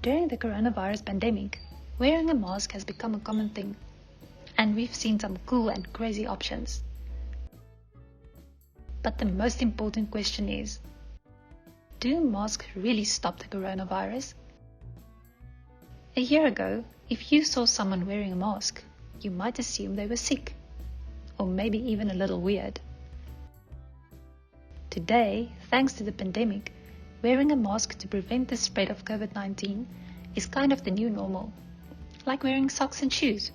During the coronavirus pandemic, wearing a mask has become a common thing, and we've seen some cool and crazy options. But the most important question is, do masks really stop the coronavirus? A year ago, if you saw someone wearing a mask, you might assume they were sick, or maybe even a little weird. Today, thanks to the pandemic, wearing a mask to prevent the spread of COVID-19 is kind of the new normal, like wearing socks and shoes.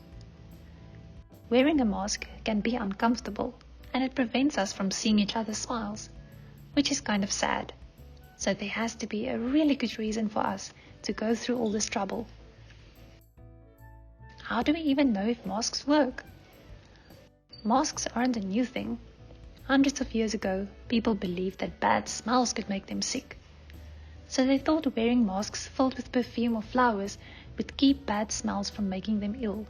Wearing a mask can be uncomfortable, and it prevents us from seeing each other's smiles, which is kind of sad. So there has to be a really good reason for us to go through all this trouble. How do we even know if masks work? Masks aren't a new thing. Hundreds of years ago, people believed that bad smells could make them sick. So they thought wearing masks filled with perfume or flowers would keep bad smells from making them ill.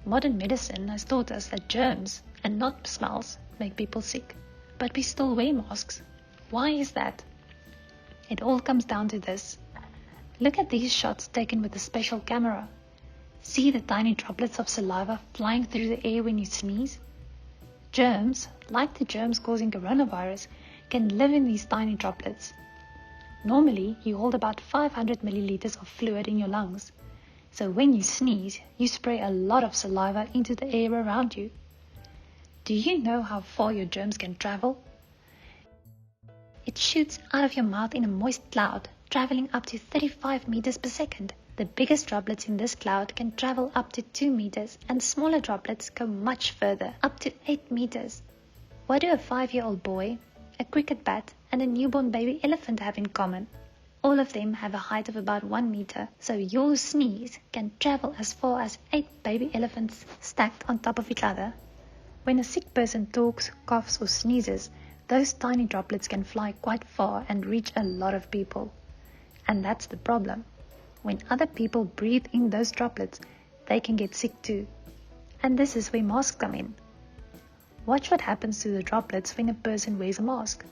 Modern medicine has taught us that germs and not smells make people sick, but we still wear masks. Why is that? It all comes down to this. Look at these shots taken with a special camera. See the tiny droplets of saliva flying through the air when you sneeze? Germs, like the germs causing coronavirus, can live in these tiny droplets. Normally, you hold about 500 milliliters of fluid in your lungs. So when you sneeze, you spray a lot of saliva into the air around you. Do you know how far your germs can travel? It shoots out of your mouth in a moist cloud, traveling up to 35 meters per second. The biggest droplets in this cloud can travel up to 2 meters, and smaller droplets go much further, up to 8 meters. What do a 5-year-old boy, a cricket bat, and a newborn baby elephant have in common? All of them have a height of about 1 meter, so your sneeze can travel as far as 8 baby elephants stacked on top of each other. When a sick person talks, coughs, or sneezes, those tiny droplets can fly quite far and reach a lot of people. And that's the problem. When other people breathe in those droplets, they can get sick too. And this is where masks come in. Watch what happens to the droplets when a person wears a mask.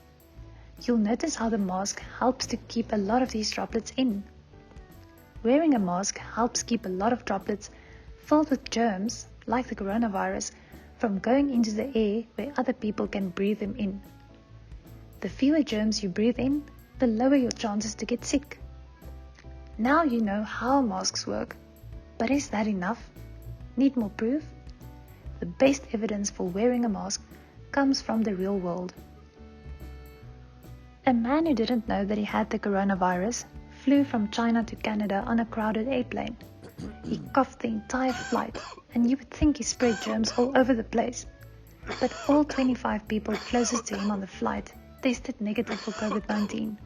You'll notice how the mask helps to keep a lot of these droplets in. Wearing a mask helps keep a lot of droplets filled with germs, like the coronavirus, from going into the air where other people can breathe them in. The fewer germs you breathe in, the lower your chances to get sick. Now you know how masks work, but is that enough? Need more proof? The best evidence for wearing a mask comes from the real world. A man who didn't know that he had the coronavirus flew from China to Canada on a crowded airplane. He coughed the entire flight, and you would think he spread germs all over the place. But all 25 people closest to him on the flight tested negative for COVID-19.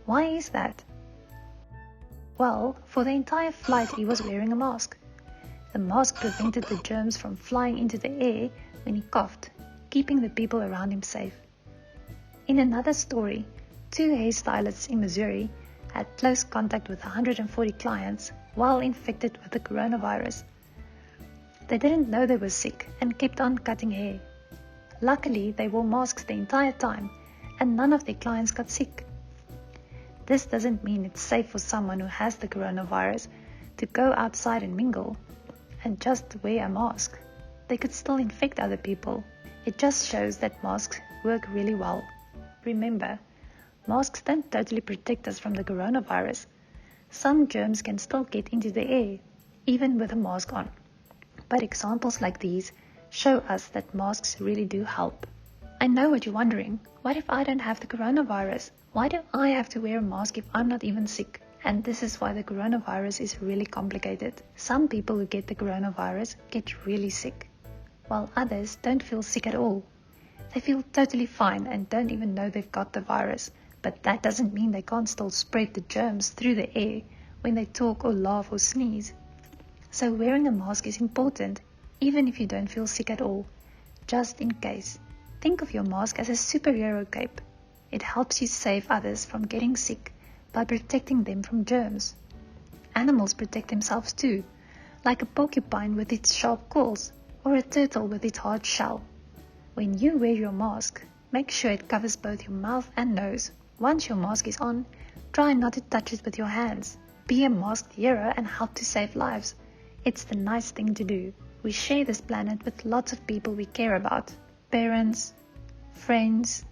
Why is that? Well, for the entire flight he was wearing a mask. The mask prevented the germs from flying into the air when he coughed, keeping the people around him safe. In another story, 2 hairstylists in Missouri had close contact with 140 clients while infected with the coronavirus. They didn't know they were sick and kept on cutting hair. Luckily, they wore masks the entire time, and none of their clients got sick. This doesn't mean it's safe for someone who has the coronavirus to go outside and mingle and just wear a mask. They could still infect other people. It just shows that masks work really well. Remember, masks don't totally protect us from the coronavirus. Some germs can still get into the air, even with a mask on. But examples like these show us that masks really do help. I know what you're wondering. What if I don't have the coronavirus? Why do I have to wear a mask if I'm not even sick? And this is why the coronavirus is really complicated. Some people who get the coronavirus get really sick, while others don't feel sick at all. They feel totally fine and don't even know they've got the virus. But that doesn't mean they can't still spread the germs through the air when they talk or laugh or sneeze. So wearing a mask is important, even if you don't feel sick at all, just in case. Think of your mask as a superhero cape. It helps you save others from getting sick by protecting them from germs. Animals protect themselves too, like a porcupine with its sharp claws, or a turtle with its hard shell. When you wear your mask, make sure it covers both your mouth and nose. Once your mask is on, try not to touch it with your hands. Be a masked hero and help to save lives. It's the nice thing to do. We share this planet with lots of people we care about. Parents, friends,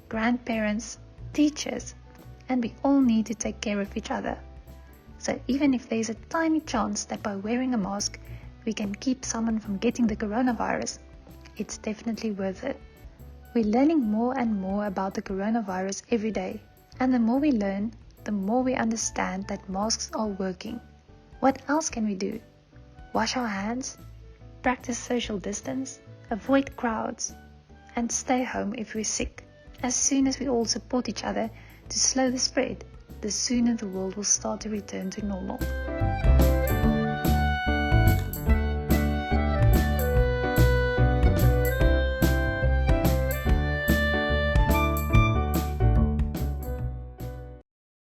grandparents, teachers, and we all need to take care of each other. So even if there's a tiny chance that by wearing a mask, we can keep someone from getting the coronavirus, it's definitely worth it. We're learning more and more about the coronavirus every day, and the more we learn, the more we understand that masks are working. What else can we do? Wash our hands, practice social distance, avoid crowds, and stay home if we're sick. As soon as we all support each other to slow the spread, the sooner the world will start to return to normal.